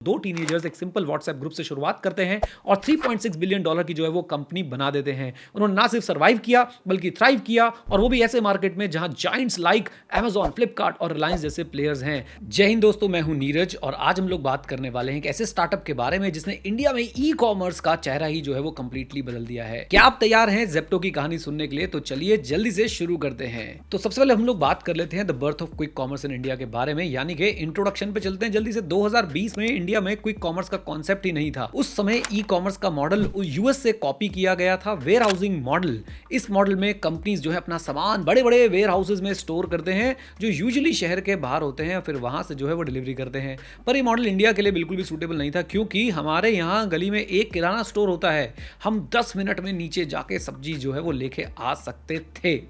दो टीनेजर्स एक simple WhatsApp group से शुरुआत करते हैं और $3.6 बिलियन की जो है वो कंपनी बना देते हैं। उन्होंने ना सिर्फ सर्वाइव किया बल्कि थ्राइव किया, और वो भी ऐसे मार्केट में जहां जायंट्स लाइक Amazon, फ्लिपकार्ट और रिलायंस जैसे प्लेयर्स हैं। जय हिंद दोस्तों, मैं हूं नीरज और आज हम लोग बात करने वाले हैं एक ऐसे स्टार्टअप के बारे में जिसने इंडिया में ई कॉमर्स का चेहरा ही जो है वो कंप्लीटली बदल दिया है। क्या आप तैयार हैं जेप्टो की कहानी सुनने के लिए? तो चलिए जल्दी से शुरू करते हैं। तो सबसे पहले हम लोग बात कर लेते हैं the birth of quick commerce in India के बारे में, यानी कि इंट्रोडक्शन पे चलते हैं जल्दी से। 2020 में इंडिया में क्विक कॉमर्स का कॉन्सेप्ट ही नहीं था। उस समय ई कॉमर्स का मॉडल यूएस से कॉपी किया गया था, वेयर हाउसिंग मॉडल। इस मॉडल में कंपनीज जो है अपना सामान बड़े बड़े वेयर हाउसेज में स्टोर करते हैं जो यूजुअली शहर के बाहर होते हैं, फिर वहां से जो है वो डिलीवरी करते हैं। पर ये मॉडल इंडिया के लिए बिल्कुल भी सूटेबल नहीं था, क्योंकि हमारे यहाँ गली में एक किराना स्टोर होता है, हम 10 मिनट में नीचे जाके सब्जी जो है वो लेके आ सकते थे।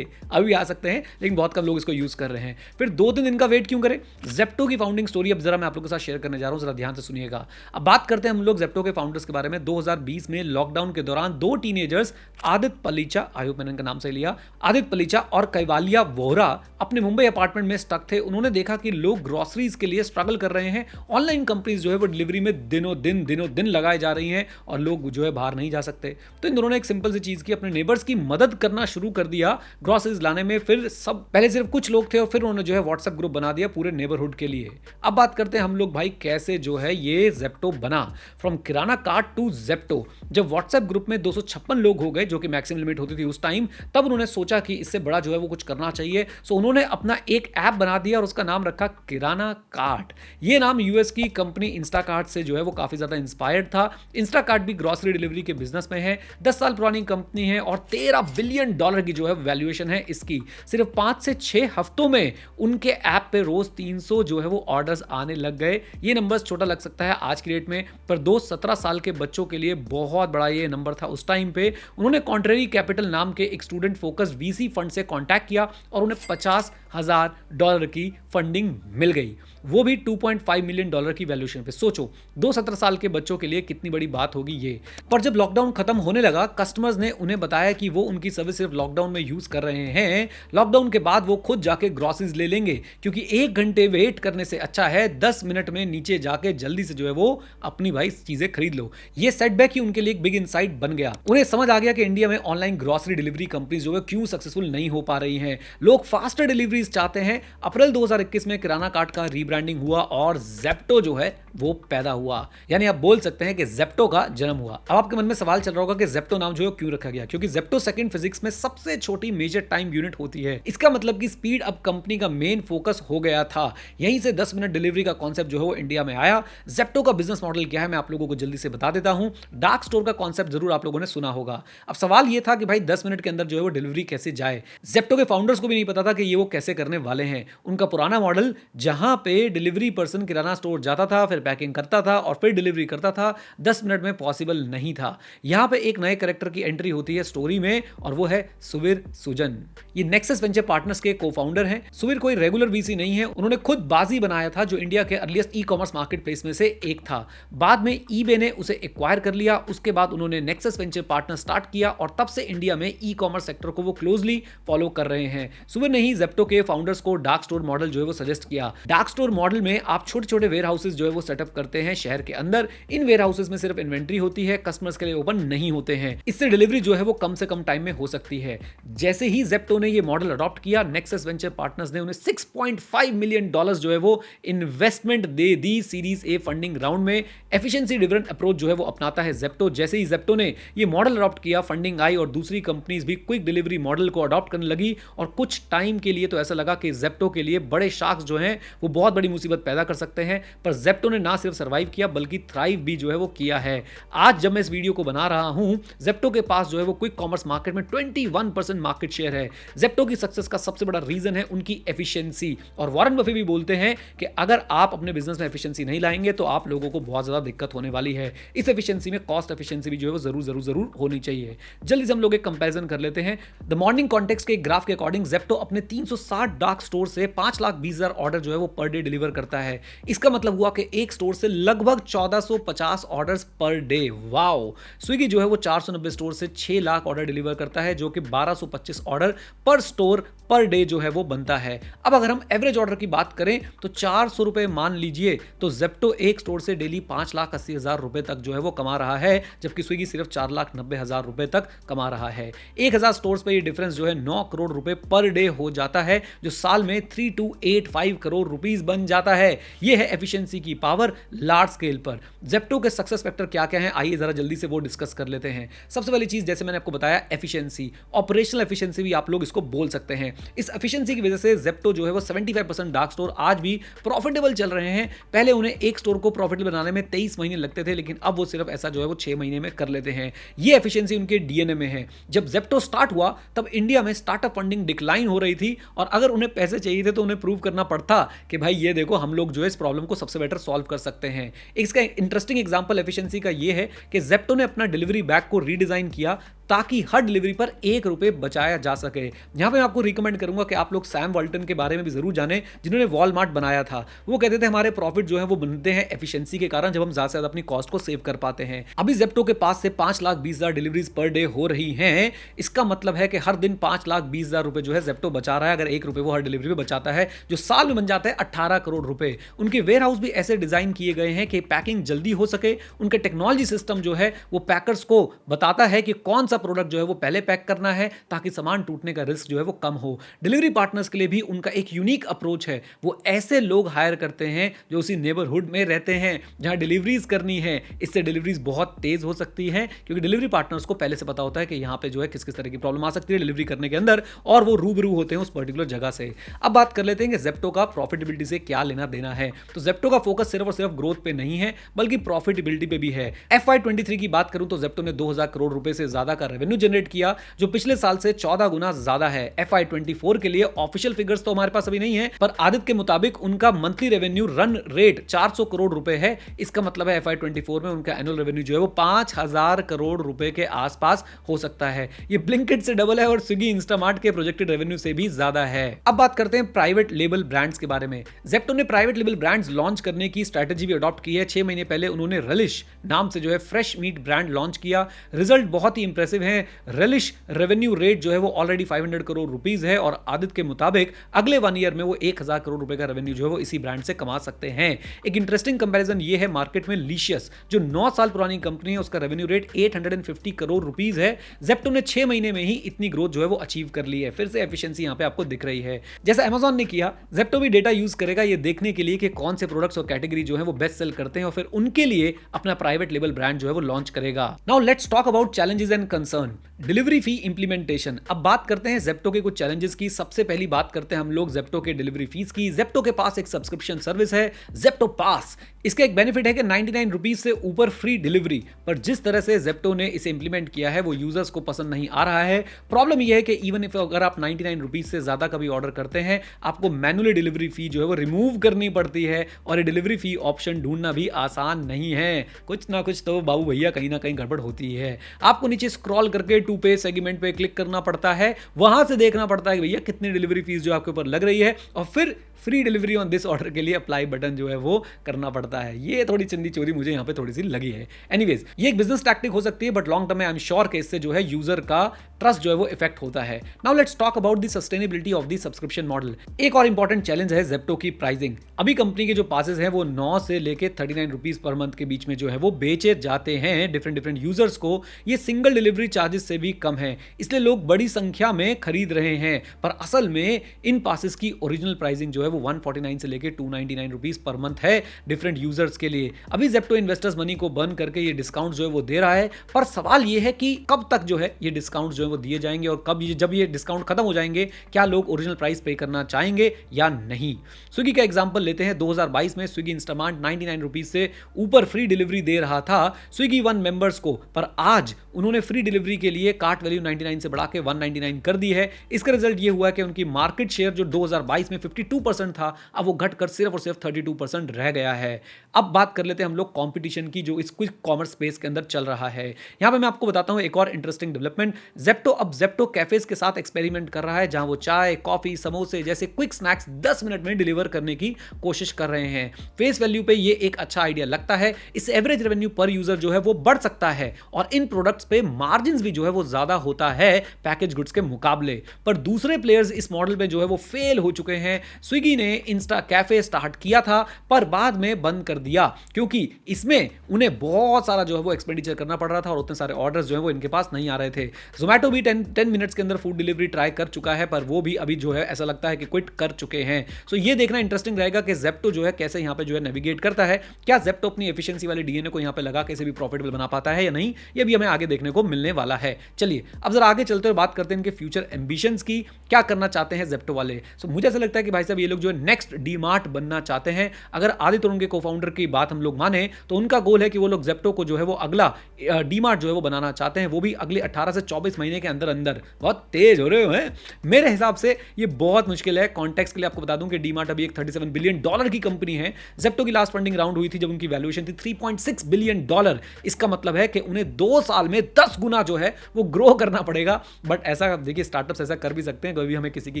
अभी आ सकते हैं, लेकिन बहुत कम लोग इसको यूज कर रहे हैं। फिर 2-3 दिन का वेट क्यों करें? जेप्टो की फाउंडिंग स्टोरी अब जरा मैं आप लोगों के साथ शेयर करने जा रहा हूं, जरा ध्यान से सुनिएगा। अब बात करते हैं हम लोग जेप्टो के फाउंडर्स के बारे में। 2020 में लॉकडाउन के दौरान दो टीनेजर्स आदित्य पलीचा, आई होप मैंने इनका नाम सही लिया, आदित्य पलीचा और कैवालिया वोहरा अपने मुंबई अपार्टमेंट में स्टक थे। उन्होंने देखा कि लोग ग्रोसरीज के लिए स्ट्रगल कर रहे हैं, ऑनलाइन कंपनीज जो है वो डिलीवरी में दिनों दिन लगाए जा रही हैं और लोग जो है बाहर नहीं जा सकते। तो इन दोनों ने एक सिंपल सी चीज की, अपने नेबर्स की मदद करना शुरू कर दिया ग्रोसरीज लाने में। फिर सब पहले सिर्फ कुछ लोग थे और फिर उन्होंने जो है व्हाट्सएप ग्रुप बना दिया पूरे नेबरहुड के लिए। अब बात करते हैं हम लोग भाई कैसे जो है ये जेप्टो बना, from Kirana kart to Zepto. जब व्हाट्सएप ग्रुप में 256 लोग हो गए, जो कि मैक्सिमम लिमिट होती थी उस टाइम, तब उन्होंने सोचा कि इससे बड़ा जो है वो कुछ करना चाहिए। सो उन्होंने अपना एक ऐप बना दिया और उसका नाम रखा किराना कार्ट। ये नाम यूएस की कंपनी इंस्टाकार्ट से जो है वो काफी ज्यादा इंस्पायर्ड था। इंस्टाकार्ट भी ग्रोसरी डिलीवरी के बिजनेस में है, 10 साल पुरानी कंपनी है और $13 बिलियन की जो है वैल्यूएशन है इसकी। सिर्फ 5 से 6 हफ्तों में उनके ऐप पे रोज 300 जो है वो ऑर्डर्स आने लग गए। ये नंबर्स छोटा लग सकता है आज की डेट में, पर 17 साल के बच्चों के लिए बहुत बड़ा ये नंबर था उस टाइम पे। उन्होंने कॉन्ट्रेरी कैपिटल नाम के एक स्टूडेंट फोकस्ड वीसी फंड से कांटेक्ट किया और उन्हें $50,000 की फंडिंग मिल गई, वो भी $2.5 मिलियन की वैल्यूएशन पे। सोचो 17 साल के बच्चों के लिए कितनी बड़ी बात होगी ये। पर जब लॉकडाउन खत्म होने लगा, कस्टमर्स ने उन्हें बताया कि वो उनकी सर्विस सिर्फ लॉकडाउन में यूज कर रहे हैं, लॉकडाउन के बाद वो खुद जाके ग्रोसरीज ले लेंगे, क्योंकि 1 घंटे वेट करने से अच्छा है 10 मिनट में नीचे जाके जल्दी से जो है वो अपनी भाई चीजें खरीद लो। ये सेटबैक ही उनके लिए एक बिग इनसाइट बन गया। उन्हें समझ आ गया कि इंडिया में ऑनलाइन ग्रोसरी डिलीवरी कंपनीज जो है क्यों सक्सेसफुल नहीं हो पा रही हैं। लोग फास्टर डिलीवरीज चाहते हैं। अप्रैल 2021 में किराना कार्ट का रीब्रांडिंग हुआ और जेप्टो जो है वो पैदा हुआ, यानी आप बोल सकते हैं कि जेप्टो का जन्म हुआ। अब आपके मन में सवाल चल रहा होगा कि जेप्टो नाम जो है क्यों रखा गया? क्योंकि जेप्टो सेकंड फिजिक्स में सबसे छोटी मेजर टाइम यूनिट होती है। इसका मतलब कि स्पीड अब कंपनी का मेन फोकस हो गया था। यहीं से 10 मिनट डिलीवरी का कॉन्सेप्ट जो है वो इंडिया में आया। जेप्टो का बिजनेस मॉडल क्या है मैं आप लोगों को जल्दी से बता देता हूं। डार्क स्टोर का कॉन्सेप्ट जरूर आप लोगों ने सुना होगा। अब सवाल ये था कि भाई 10 मिनट के अंदर जो है वो डिलीवरी कैसे जाए। जेप्टो के फाउंडर्स को भी नहीं पता था कि ये वो कैसे करने वाले हैं। उनका पुराना मॉडल, जहां पे डिलीवरी पर्सन किराना स्टोर जाता था, फिर पैकिंग करता था और फिर डिलीवरी करता था, 10 मिनट में पॉसिबल नहीं था। यहां पे एक नए कैरेक्टर की एंट्री होती है स्टोरी में और वो है सुवीर सुजन। ये नेक्सस वेंचर पार्टनर्स के को-फाउंडर हैं। सुवीर कोई रेगुलर वीसी नहीं है, उन्होंने खुद बाजी बनाया था, जो इंडिया के earliest e commerce market place में से एक था। बाद में ईबे ने उसे एक्वायर कर लिया। उसके बाद उन्होंने नेक्सस वेंचर पार्टनर स्टार्ट किया और तब से इंडिया में ई कॉमर्स सेक्टर को वो क्लोजली फॉलो कर रहे हैं। सुवीर ने ही जेप्टो के फाउंडर्स को डार्क स्टोर मॉडल जो है वो सजेस्ट किया। डार्क स्टोर मॉडल में आप छोटे छोटे वेयर हाउसेज जो है वो सेटअप करते हैं शहर के अंदर। इन वेयर हाउसेज में सिर्फ इन्वेंट्री होती है, कस्टमर्स के लिए ओपन नहीं होते हैं। इससे डिलीवरी जो है वो कम से कम टाइम में हो सकती है। जैसे ही जेप्टो ने ये मॉडल अडॉप्ट किया, नेक्सस वेंचर पार्टनर्स ने उन्हें $6.5 मिलियन जो है वो investment they the series A funding round में। एफिशिएंसी ड्रिवन अप्रोच जो है वो अपनाता है जेप्टो। जैसे ही जेप्टो ने ये मॉडल अडॉप्ट किया, फंडिंग आई और दूसरी कंपनीज भी क्विक डिलीवरी मॉडल को अडॉप्ट करने लगी। और कुछ टाइम के लिए तो ऐसा लगा कि जेप्टो के लिए बड़े शार्क्स जो हैं वो बहुत बड़ी मुसीबत पैदा कर सकते हैं, पर जेप्टो ने ना सिर्फ सर्वाइव किया बल्कि थ्राइव भी जो है वो किया है। आज जब मैं इस वीडियो को बना रहा हूं, जेप्टो के पास जो है वो क्विक कॉमर्स मार्केट में 21% मार्केट शेयर है। जेप्टो की सक्सेस का सबसे बड़ा रीजन है उनकी एफिशिएंसी। और वॉरेन बफे भी बोलते हैं कि अगर आप अपने बिजनेस में एफिशिएंसी नहीं लाएंगे तो आप लोगों को बहुत ज्यादा दिक्कत होने वाली है। इस एफिशिएंसी में कॉस्ट एफिशिएंसी भी जो है वो जरूर होनी चाहिए। जल्दी से हम लोग एक कंपैरिजन कर लेते हैं। द मॉर्निंग कॉन्टेक्स्ट के ग्राफ के अकॉर्डिंग जेप्टो अपने 360 60 डार्क स्टोर से 5,20,000 ऑर्डर जो है वो पर डे डिलीवर करता है। इसका मतलब हुआ कि एक स्टोर से लगभग 1450 orders per day. Wow! Swiggy जो है वो 490 स्टोर से 6 लाख ऑर्डर डिलीवर करता है, जो कि 1225 ऑर्डर पर स्टोर पर डे जो है वो बनता है। अब अगर हम एवरेज ऑर्डर की बात करें तो 400 रुपए मान लीजिए, तो जेप्टो एक स्टोर से डेली 5,80,000 रुपए तक जो है वो कमा रहा है, जबकि स्विगी सिर्फ 4,90,000 रुपए तक कमा रहा है। 1000 स्टोर्स पे ये डिफरेंस जो है 9 करोड़ रुपए पर डे हो जाता है, जो साल में 3285 करोड़ रुपीस बन जाता है। ये है एफिशिएंसी की पावर लार्ज स्केल पर। जेप्टो के सक्सेस फैक्टर क्या क्या हैं, आइए जरा जल्दी से वो डिस्कस कर लेते हैं। सबसे पहली चीज, जैसे मैंने आपको बताया, एफिशिएंसी, ऑपरेशनल एफिशिएंसी भी आप लोग इसको बोल सकते हैं। इस एफिशिएंसी की वजह से जेप्टो जो है वो 75% डार्क स्टोर आज भी प्रॉफिटेबल चल रहे हैं। पहले उन्हें एक स्टोर को प्रॉफिटेबल बनाने में 23 महीने लगते थे, लेकिन अब वो सिर्फ ऐसा जो है वो 6 महीने में कर लेते हैं। ये एफिशिएंसी उनके डीएनए में है। जब जेप्टो स्टार्ट हुआ तब इंडिया में स्टार्टअप फंडिंग डिक्लाइन हो रही थी, और अगर उन्हें पैसे चाहिए थे तो उन्हें प्रूव करना पड़ता कि भाई ये देखो, हम लोग जो है इस प्रॉब्लम को सबसे बेटर सॉल्व कर सकते हैं। इसका इंटरेस्टिंग एग्जांपल एफिशिएंसी का ये है कि जेप्टो ने अपना डिलीवरी बैग को रीडिजाइन किया ताकि हर डिलीवरी पर 1 रुपए बचाया जा सके। यहां पे मैं आपको रिकमेंड करूंगा कि आप लोग सैम वाल्टन के बारे में भी जरूर जानें, जिन्होंने वॉलमार्ट बनाया था। वो कहते थे हमारे प्रॉफिट जो है वो बनते हैं एफिशिएंसी के कारण, जब हम ज्यादा से ज्यादा अपनी कॉस्ट को सेव कर पाते हैं। अभी जेप्टो के पास से 5,20,000 डिलीवरीज पर डे हो रही हैं। इसका मतलब है कि हर दिन 5,20,000 रुपए जो है जेप्टो बचा रहा है, अगर 1 रुपए वो हर डिलीवरी में बचाता है, जो साल में बन जाता है 18 करोड़ रुपए। उनके वेयर हाउस भी ऐसे डिजाइन किए गए हैं कि पैकिंग जल्दी हो सके। उनके टेक्नोलॉजी सिस्टम जो है वो पैकर्स को बताता है कि कौन सा प्रोडक्ट जो है वो पहले पैक करना है, ताकि सामान टूटने का रिस्क जो है वो कम हो। डिलीवरी पार्टनर्स के लिए भी उनका एक यूनिक अप्रोच है। वो ऐसे लोग हायर करते हैं जो उसी नेबरहुड में रहते हैं जहां डिलीवरीज करनी है। इससे डिलीवरीज बहुत तेज हो सकती हैं, क्योंकि डिलीवरी पार्टनर्स को पहले से पता होता है कि यहां पे जो है किस किस तरह की प्रॉब्लम आ सकती है डिलीवरी करने के अंदर, और वो रूबरू होते हैं उस पर्टिकुलर जगह से। अब बात कर लेते हैं कि जेप्टो का प्रॉफिटेबिलिटी से क्या लेना देना है। तो जेप्टो का फोकस सिर्फ और सिर्फ ग्रोथ पे नहीं है, बल्कि प्रॉफिटेबिलिटी पे भी है। FY23 की बात करूं तो जेप्टो ने 2000 करोड़ रुपए से ज्यादा का रेवेन्यू जनरेट किया, जो पिछले साल से 14 गुना ज्यादा है। FY24 के लिए ऑफिशियल फिगर्स तो हमारे पास अभी नहीं है, पर आदित्य के मुताबिक उनका monthly revenue run rate 400 crore रुपए है। इसका मतलब है FY24 में उनका एनुअल रेवेन्यू जो है वो 5,000 करोड़ रुपए के आसपास हो सकता है। ये ब्लिंकिट से डबल है और स्विगी इंस्टामार्ट के प्रोजेक्टेड रेवेन्यू से भी ज्यादा है। अब बात करते हैं प्राइवेट लेबल ब्रांड्स के बारे में। जेप्टो ने प्राइवेट लेबल ब्रांड्स लॉन्च करने की स्ट्रेटेजी भी अडॉप्ट की है। 6 महीने पहले उन्होंने रलिश नाम से जो है फ्रेश मीट ब्रांड लॉन्च किया। रिजल्ट बहुत ही इंप्रेसिव है। रलिश रेवेन्यू रेट जो है वो ऑलरेडी 500 करोड़ रुपीस है, और आदित्य के मुताबिक अगले 1 ईयर में वो 1000 करोड़ रुपए का रेवेन्यू जो है वो इसी ब्रांड से कमा सकते हैं। एक इंटरेस्टिंग कंपैरिजन ये है मार्केट में लीशियस, जो 9 साल पुरानी कंपनी है, उसका रेवेन्यू रेट 850 करोड़ रुपीस है। जेप्टो ने 6 महीने में ही इतनी ग्रोथ जो है वो अचीव कर ली है। फिर से एफिशिएंसी यहां पे आपको दिख रही है। जैसा अमेज़न ने किया, जेप्टो भी डेटा यूज करेगा ये देखने के लिए कि कौन से प्रोडक्ट्स और कैटेगरी जो है वो बेस्ट सेल करते हैं, और फिर उनके लिए अपना प्राइवेट लेबल ब्रांड जो है वो लॉन्च करेगा। Now let's talk about challenges and concern. Delivery fee implementation. अब बात करते हैं जेप्टो के कुछ चैलेंजेस की। सबसे पहली बात करते हैं हम लोग जेप्टो के डिलीवरी फीस की। जेप्टो के पास एक सब्सक्रिप्शन सर्विस है, जेप्टो पास। इसका एक बेनिफिट है कि 99 रुपीज से ऊपर फ्री डिलीवरी, पर जिस तरह से जेप्टो ने इसे इंप्लीमेंट किया है वो यूजर्स को पसंद नहीं आ रहा है। प्रॉब्लम यह है कि इवन इफ अगर आप 99 रुपीज से ज्यादा कभी ऑर्डर करते हैं, आपको मैनुअली डिलीवरी फी जो है वो रिमूव करनी पड़ती है, और ये डिलीवरी फी ऑप्शन ढूंढना भी आसान नहीं है। कुछ ना कुछ तो बाबू भैया कहीं ना कहीं गड़बड़ होती है। आपको नीचे स्क्रॉल करके टू पे सेगमेंट पे क्लिक करना पड़ता है, वहां से देखना पड़ता है कि भैया कितनी डिलीवरी फीस जो आपके ऊपर लग रही है, और फिर free delivery on this order के लिए अप्लाई बटन जो है वो करना पड़ता है। ये थोड़ी चिंदी चोरी मुझे यहाँ पे थोड़ी सी लगी है। एनीवेज, ये एक बिजनेस टैक्टिक हो सकती है, बट लॉन्ग टर्म में आई एम श्योर कि इससे जो है यूजर का ट्रस्ट जो है वो इफेक्ट होता है। Now let's talk about the sustainability of the subscription model. एक और इंपॉर्टेंट चैलेंज है जेप्टो की प्राइसिंग। अभी कंपनी के जो पासेस हैं वो 9 से लेके 39 रुपीज पर मंथ के बीच में जो है वो बेचे जाते हैं डिफरेंट यूजर्स को। ये सिंगल डिलीवरी चार्जेस से भी कम है, इसलिए लोग बड़ी संख्या में खरीद रहे हैं। पर असल में इन पासेस की ओरिजिनल प्राइसिंग जो है वो 149 से लेके 299 रुपीज पर मंथ है डिफरेंट यूजर्स के लिए। अभी जेप्टो इन्वेस्टर्स मनी को बर्न करके ये डिस्काउंट जो है वो दे रहा है, पर सवाल ये है कि कब तक जो है ये डिस्काउंट जो है वो दिए जाएंगे, और कब जब ये डिस्काउंट खत्म हो जाएंगे क्या लोग ओरिजिनल प्राइस पे करना चाहेंगे या नहीं। स्विगी का एग्जांपल लेते हैं। 2022 में स्विगी इंस्टामार्ट 99 रुपीज से ऊपर फ्री डिलीवरी दे रहा था स्विगी वन मेंबर्स को, पर आज उन्होंने फ्री डिलीवरी के लिए कार्ट वैल्यू 99 से बढ़ा के 199 कर दी है। इसका रिजल्ट ये हुआ कि उनकी मार्केट शेयर जो 2022 में 52% 50% था, अब वो घटकर सिर्फ और सिर्फ 32% रह गया है। अब बात कर लेते हैं हम लोग कंपटीशन की जो इस क्विक कॉमर्स स्पेस के अंदर चल रहा है। यहाँ पे मैं आपको बताता हूँ एक और इंटरेस्टिंग डेवलपमेंट। ज़ेप्टो अब ज़ेप्टो कैफेज के साथ एक्सपेरिमेंट कर रहा है, जहां वो चाय, कॉफी, समोसे जैसे क्विक स्नैक्स 10 मिनट में डिलीवर करने की कोशिश कर रहे हैं। फेस वैल्यू पे ये एक अच्छा आइडिया लगता है। इस एवरेज रेवेन्यू पर यूजर जो है वो बढ़ सकता है और इन प्रोडक्ट्स पे मार्जिन भी जो है वो ज्यादा होता है पैकेज गुड्स के मुकाबले। पर दूसरे प्लेयर्स इस मॉडल में जो है वो फेल हो चुके हैं। स्विगी ने इंस्टा कैफे स्टार्ट किया था पर बाद में बंद कर दिया, क्योंकि इसमें उन्हें बहुत सारा जो है वो एक्सपेंडिचर करना पड़ रहा था और उतने सारे ऑर्डर्स जो है वो इनके पास नहीं आ रहे थे। जोमैटो भी 10 मिनट्स के अंदर फूड डिलीवरी ट्राई कर चुका है, पर वो भी अभी जो है ऐसा लगता है कि क्विट कर चुके हैं। सो ये देखना इंटरेस्टिंग रहेगा कि ज़ेप्टो जो है कैसे यहाँ पे जो है नेविगेट करता है। क्या ज़ेप्टो अपनी एफिशिएंसी वाले डीएनए को यहाँ पे लगा कैसे भी प्रॉफिटेबल बना पाता है या नहीं, ये भी हमें आगे देखने को मिलने वाला है। चलिए अब जरा आगे चलते हुए बात करते हैं इनके फ्यूचर एम्बिशंस की, क्या करना चाहते हैं ज़ेप्टो वाले। सो मुझे ऐसा लगता है कि भाई साहब ये लोग जो है नेक्स्ट डीमार्ट बनना चाहते हैं। अगर आदित्य और उनके को-फाउंडर की बात हम लोग माने तो उनका गोल है कि वो लोग ज़ेप्टो को जो है वो अगला डीमार्ट जो है वो बनाना चाहते हैं, वो भी अगले 18 से 24 महीने के अंदर अंदर। बहुत तेज हो रहे हो हैं। मेरे हिसाब से ये बहुत मुश्किल है। कॉन्टेक्स्ट के लिए आपको बता दूं कि डीमार्ट अभी एक $37 बिलियन की कंपनी है। ज़ेप्टो की लास्ट फंडिंग राउंड हुई थी जब उनकी वैल्यूएशन थी $3.6 बिलियन। इसका मतलब है कि उन्हें 2 साल में 10 गुना जो है वो ग्रो करना पड़ेगा। बट ऐसा देखिए, स्टार्टअप्स ऐसा कर भी सकते हैं, कभी हमें किसी की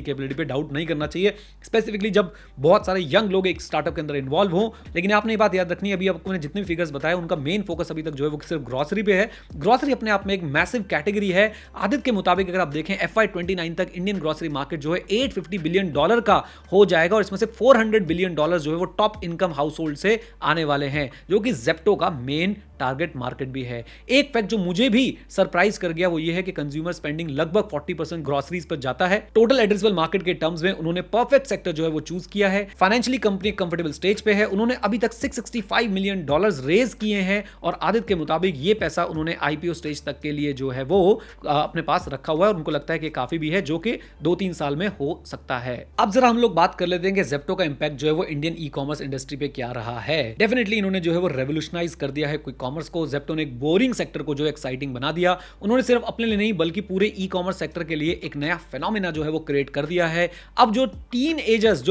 कैपेबिलिटी पे डाउट नहीं करना चाहिए, स्पेसिफिकली जब बहुत सारे यंग लोग एक स्टार्टअप के अंदर इन्वॉल्व हो। लेकिन आपने ये बात याद रखनी है, अभी आपको मैंने जितने फिगर्स बताए उनका मेन फोकस अभी तक जो है वो सिर्फ ग्रोसरी पे है। ग्रोसरी अपने आप में एक मैसिव कैटेगरी है। आदित्य के मुताबिक अगर आप देखें FY29 तक इंडियन ग्रोसरी मार्केट जो है $850 बिलियन का हो जाएगा और इसमें से $400 बिलियन जो है वो टॉप इनकम हाउस होल्ड से आने वाले हैं, जो कि ज़ेप्टो का मेन टारगेट मार्केट भी है। एक फैक्ट जो मुझे भी सरप्राइज कर गया वो ये है कि कंज्यूमर स्पेंडिंग लगभग 40% ग्रोसरीज पर जाता है। टोटल एड्रेसेबल मार्केट के टर्म्स में उन्होंने परफेक्ट सेक्टर जो है वो चूज किया है। फाइनेंशियली कंपनी कंफर्टेबल स्टेज पे है। उन्होंने अभी तक $665 मिलियन रेज किए हैं और आदित्य के मुताबिक ये पैसा उन्होंने आईपीओ स्टेज तक के लिए जो है वो अपने पास रखा हुआ है और उनको लगता है कि काफी भी है, जो कि 2-3 साल में हो सकता है। अब जरा हम लोग बात कर लेते हैं कि ज़ेप्टो का इंपैक्ट जो है वो इंडियन ई कॉमर्स इंडस्ट्री पे क्या रहा है। डेफिनेटली इन्होंने जो है वो रेवोल्यूशनाइज कर दिया है क्विक कॉमर्स को। ज़ेप्टो ने एक बोरिंग सेक्टर को जो एक्साइटिंग बना दिया। उन्होंने सिर्फ अपने लिए नहीं बल्कि पूरे ई कॉमर्स सेक्टर के लिए एक नया फेनोमेना जो है वो क्रिएट कर दिया है। अब जो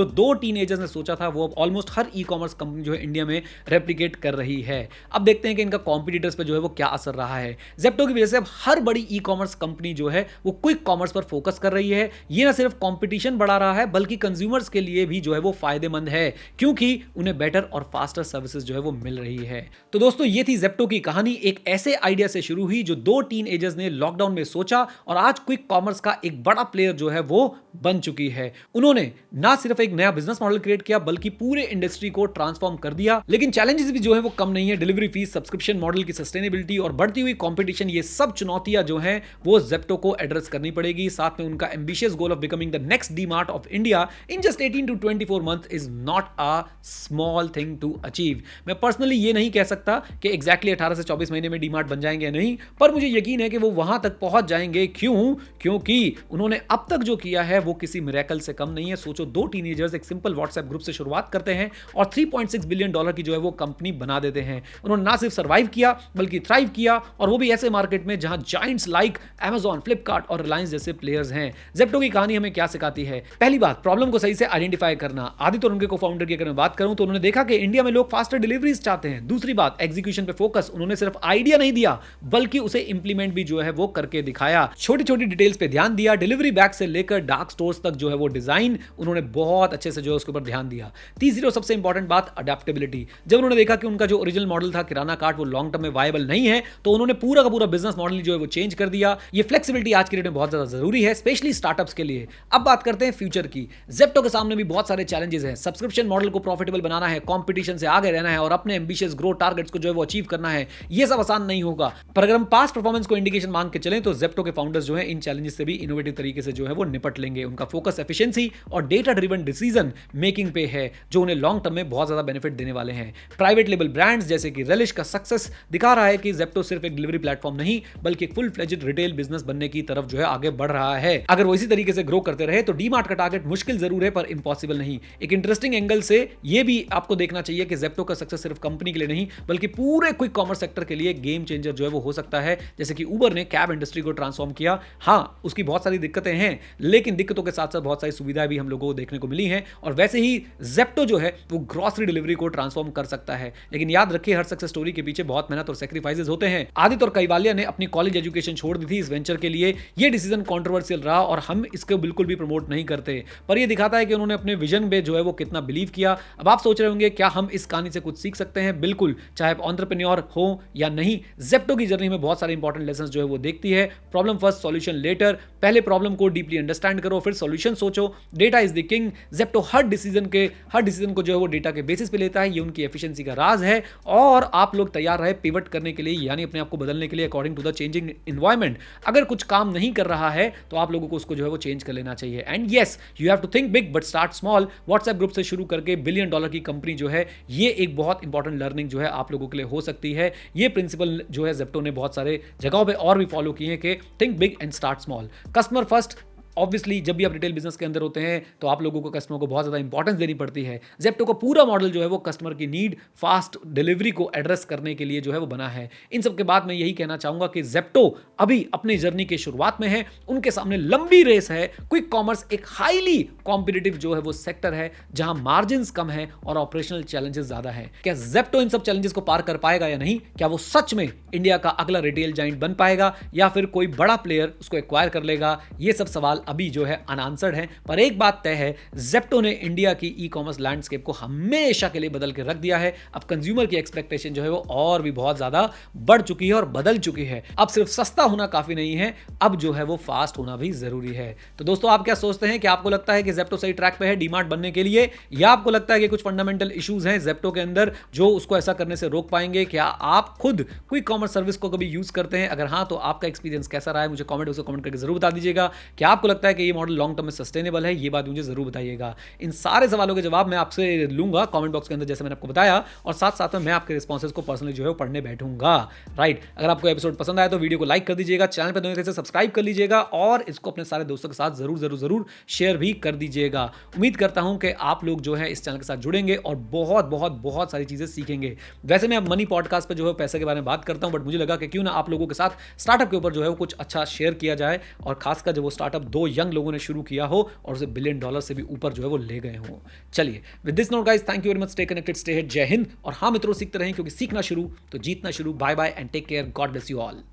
दो टीनएजर्स ने सोचा था वो अब ऑलमोस्ट हर ई कॉमर्स कंपनी जो है इंडिया में रेप्लिकेट कर रही है। अब देखते हैं कि इनका कॉम्पिटिटर्स पे जो है वो क्या असर रहा है। ज़ेप्टो की वजह से अब हर बड़ी ई कॉमर्स कंपनी जो है वो क्विक कॉमर्स पर फोकस कर रही है। ये ना सिर्फ कंपटीशन बढ़ा रहा है बल्कि कंज्यूमर्स के लिए भी जो है वो फायदेमंद है, क्योंकि उन्हें बेटर और फास्टर सर्विसेज जो है वो मिल रही है। तो दोस्तों ये थी ज़ेप्टो की कहानी। एक ऐसे आइडिया से शुरू हुई जो 2 टीनएजर्स ने लॉकडाउन में सोचा और आज क्विक कॉमर्स का एक बड़ा प्लेयर जो है वो बन चुकी है। उन्होंने ना सिर्फ एक नया बिजनेस मॉडल क्रिएट किया बल्कि पूरे इंडस्ट्री को ट्रांसफॉर्म कर दिया। लेकिन चैलेंजेस भी जो है वो कम नहीं है। डिलीवरी फीस, सब्सक्रिप्शन मॉडल की सस्टेनेबिलिटी और बढ़ती हुई कंपटीशन, ये सब चुनौतियां जो हैं वो ज़ेप्टो को एड्रेस करनी पड़ेगी। साथ में उनका ambitious goal of becoming the next DMart of India in just 18 to 24 months is not a small thing to achieve. मैं पर्सनली ये नहीं कह सकता कि एग्जैक्टली 18 से 24 महीने में डीमार्ट बन जाएंगे या नहीं, पर मुझे यकीन है कि वो वहां तक पहुंच जाएंगे। क्यों? क्योंकि उन्होंने अब तक जो किया है वो किसी मिरेकल से कम नहीं है। सोचो, 2 टीनेजर्स एक सिंपल व्हाट्सएप ग्रुप से शुरुआत करते हैं और $3.6 बिलियन की जो है वो कंपनी बना देते हैं। उन्होंने ना सिर्फ सर्वाइव किया बल्कि थ्राइव किया, और वो भी ऐसे मार्केट में जहां जायंट्स लाइक Amazon, फ्लिपकार्ट और रिलायंस जैसे प्लेयर्स हैं। ज़ेप्टो की कहानी हमें क्या सिखाती है? पहली बात, प्रॉब्लम को सही से आइडेंटिफाई करना। आदित्य और उनके को-फाउंडर की अगर मैं बात करूं तो उन्होंने देखा कि इंडिया में लोग फास्टर डिलीवरीज चाहते हैं। दूसरी बात, एग्जीक्यूशन पे फोकस। उन्होंने सिर्फ आइडिया नहीं दिया बल्कि उसे इंप्लीमेंट भी जो है वो करके दिखाया। छोटी छोटी डिटेल्स पे ध्यान दिया। डिलीवरी बैग से लेकर डार्क स्टोर्स तक जो है वो डिजाइन उन्होंने बहुत अच्छे से जो है उसके ऊपर ध्यान दिया। तीसरी और सबसे इंपॉर्टेंट बात, अडेप्टेबिलिटी। जब उन्होंने देखा कि उनका जो ओरिजिनल मॉडल था किराना कार्ट वो लॉन्ग टर्म में वायबल नहीं है, तो उन्होंने पूरा का पूरा बिजनेस मॉडल जो है वो चेंज कर दिया। ये फ्लेक्सिबिलिटी आज के डेट में बहुत ज्यादा जरूरी है, स्पेशली स्टार्टअप्स के लिए। अब बात करते हैं फ्यूचर की। ज़ेप्टो के सामने भी बहुत सारे चैलेंजेस हैं। सब्सक्रिप्शन मॉडल को प्रॉफिटेबल बनाना है, कंपटीशन से आगे रहना है और अपने एम्बिशियस ग्रोथ टारगेट्स को जो है वो अचीव करना है। ये सब आसान नहीं होगा, पर अगर हम पास्ट परफॉर्मेंस को इंडिकेशन मांग के चलें तो ज़ेप्टो के फाउंडर्स जो है इन चैलेंजेस से भी इनोवेटिव तरीके से जो है वो निपट लेंगे। उनका फोकस एफिशिएंसी और डेटा ड्रिवन डिसीजन मेकिंग पे है, जो उन्हें लॉन्ग टर्म में बहुत ज्यादा बेनिफिट देने वाले हैं। प्राइवेट लेबल ब्रांड्स जैसे कि रेलिश का सक्सेस दिखा रहा है कि ज़ेप्टो सिर्फ एक डिलीवरी प्लेटफॉर्म नहीं बल्कि एक फुल फ्लेज्ड रिटेल बिजनेस बनने की तरफ जो है आगे बढ़ रहा है। अगर वो इसी तरीके से ग्रो करते रहे तो डीमार्ट का टारगेट मुश्किल जरूर है पर इंपॉसिबल नहीं। एक इंटरेस्टिंग एंगल से ये भी आपको देखना चाहिए कि ज़ेप्टो का सक्सेस सिर्फ कंपनी के लिए नहीं बल्कि पूरे क्विक कॉमर्स सेक्टर के लिए गेम चेंजर जो है वो हो सकता है, जैसे कि उबर ने कैब इंडस्ट्री को ट्रांसफॉर्म किया। हाँ, उसकी बहुत सारी दिक्कतें हैं, लेकिन दिक्कतों के साथ साथ बहुत सारी सुविधाएं भी हम लोगों को देखने को मिली हैं। और वैसे ही जेप्टो जो है वो ग्रॉसरी डिलीवरी को ट्रांसफॉर्म कर सकता है। लेकिन याद रखिए, हर सक्सेस स्टोरी के पीछे बहुत मेहनत और सेक्रीफाइसेस होते हैं। आदित्य और कैवालिया ने अपनी कॉलेज एजुकेशन छोड़ दी थी इस वेंचर के लिए। ये डिसीजन कंट्रोवर्शियल रहा और हम इसको बिल्कुल भी प्रमोट नहीं करते, पर ये दिखाता है कि उन्होंने अपने विजन में जो है वो कितना बिलीव किया। अब आप सोच रहे होंगे क्या हम इस कहानी से कुछ सीख सकते हैं? बिल्कुल, चाहे आप एंटरप्रेन्योर हो या नहीं, जेप्टो की जर्नी में बहुत सारे इंपॉर्टेंट लेसन जो है वो देखती है। Problem first, solution later. पहले प्रॉब्लम को डीपली अंडरस्टैंड करो, फिर सॉल्यूशन सोचो। Data is the king. Zepto हर डिसीजन को जो है वो डेटा के बेसिस पे लेता है। ये उनकी एफिशिएंसी का राज है। और आप लोग तैयार रहे पिवट करने के लिए, यानी अपने आप को बदलने के लिए according to the changing environment. अगर कुछ काम नहीं कर रहा है तो आप लोगों को उसको जो है वो चेंज कर लेना चाहिए। And yes, you have to think big but start small. WhatsApp group से शुरू करके $1 बिलियन की कंपनी जो है, ये एक बहुत इंपॉर्टेंट लर्निंग जो है आप लोगों के लिए हो सकती है। ये प्रिंसिपल जो है जेप्टो ने बहुत सारे जगहों पे और भी फॉलो किए हैं कि think big and start small. Customer first. Obviously जब भी आप रिटेल बिजनेस के अंदर होते हैं तो आप लोगों को कस्टमर को बहुत ज़्यादा इंपॉर्टेंस देनी पड़ती है। जेप्टो का पूरा मॉडल जो है वो कस्टमर की नीड, फास्ट डिलीवरी को एड्रेस करने के लिए जो है वो बना है। इन सब के बाद मैं यही कहना चाहूंगा कि जेप्टो अभी अपनी जर्नी के शुरुआत में है। उनके सामने लंबी रेस है। क्विक कॉमर्स एक हाईली कॉम्पिटिटिव जो है वो सेक्टर है, जहां मार्जिन कम है और ऑपरेशनल चैलेंजेस ज्यादा है। क्या जेप्टो इन सब चैलेंजेस को पार कर पाएगा या नहीं? क्या वो सच में इंडिया का अगला रिटेल जाइंट बन पाएगा या फिर कोई बड़ा प्लेयर उसको एक्वायर कर लेगा? ये सब सवाल अभी जो है अनआंसर्ड है। पर एक बात तय है, जेप्टो ने इंडिया की ई कॉमर्स लैंडस्केप को हमेशा के लिए बदल के रख दिया है। अब कंज्यूमर की एक्सपेक्टेशन जो है वो और भी बहुत ज्यादा बढ़ चुकी है और बदल चुकी है। अब सिर्फ सस्ता होना काफी नहीं है, अब जो है वो फास्ट होना भी जरूरी है। तो दोस्तों, आप क्या सोचते हैं? कि आपको लगता है कि जेप्टो सही ट्रैक पे है डीमार्ट बनने के लिए, या आपको लगता है कि कुछ फंडामेंटल इश्यूज हैं जेप्टो के अंदर जो उसको ऐसा करने से रोक पाएंगे? क्या आप खुद क्विक कॉमर्स सर्विस को कभी यूज करते हैं? अगर हाँ, तो आपका एक्सपीरियंस कैसा रहा है मुझे कमेंट करके जरूर बता दीजिएगा। क्या आपको लगता है कि ये मॉडल लॉन्ग टर्म में सस्टेनेबल है? ये बात मुझे जरूर बताइएगा। इन सारे सवालों के जवाब मैं आपसे लूंगा कमेंट बॉक्स के अंदर, जैसे मैंने आपको बताया, और साथ साथ में मैं आपके रिस्पॉन्सेज को पर्सनली जो है पढ़ने बैठूंगा। राइट, अगर आपको एपिसोड पसंद आया तो वीडियो को लाइक कर दीजिएगा, चैनल पर नए थे सब्सक्राइब कर लीजिएगा और इसको अपने सारे दोस्तों के साथ जरूर शेयर भी कर दीजिएगा। उम्मीद करता हूं कि आप लोग जो है इस चैनल के साथ जुड़ेंगे और बहुत सारी चीजें सीखेंगे। वैसे मैं अब मनी पॉडकास्ट पे जो है पैसे के बारे में बात करता हूं, बट मुझे लगा कि क्यों ना आप लोगों के साथ स्टार्टअप के ऊपर जो है वो कुछ अच्छा शेयर किया जाए, और खासकर जब वो स्टार्टअप 2 यंग लोगों ने शुरू किया हो और उसे $1 बिलियन से भी ऊपर जो है वो ले गए हो। चलिए, with this note guys, thank you very much, stay connected, stay hit, जय हिंद। और हाँ मित्रों, सीखते रहें, क्योंकि सीखना शुरू तो जीतना शुरू। Bye bye and take care, God bless you all.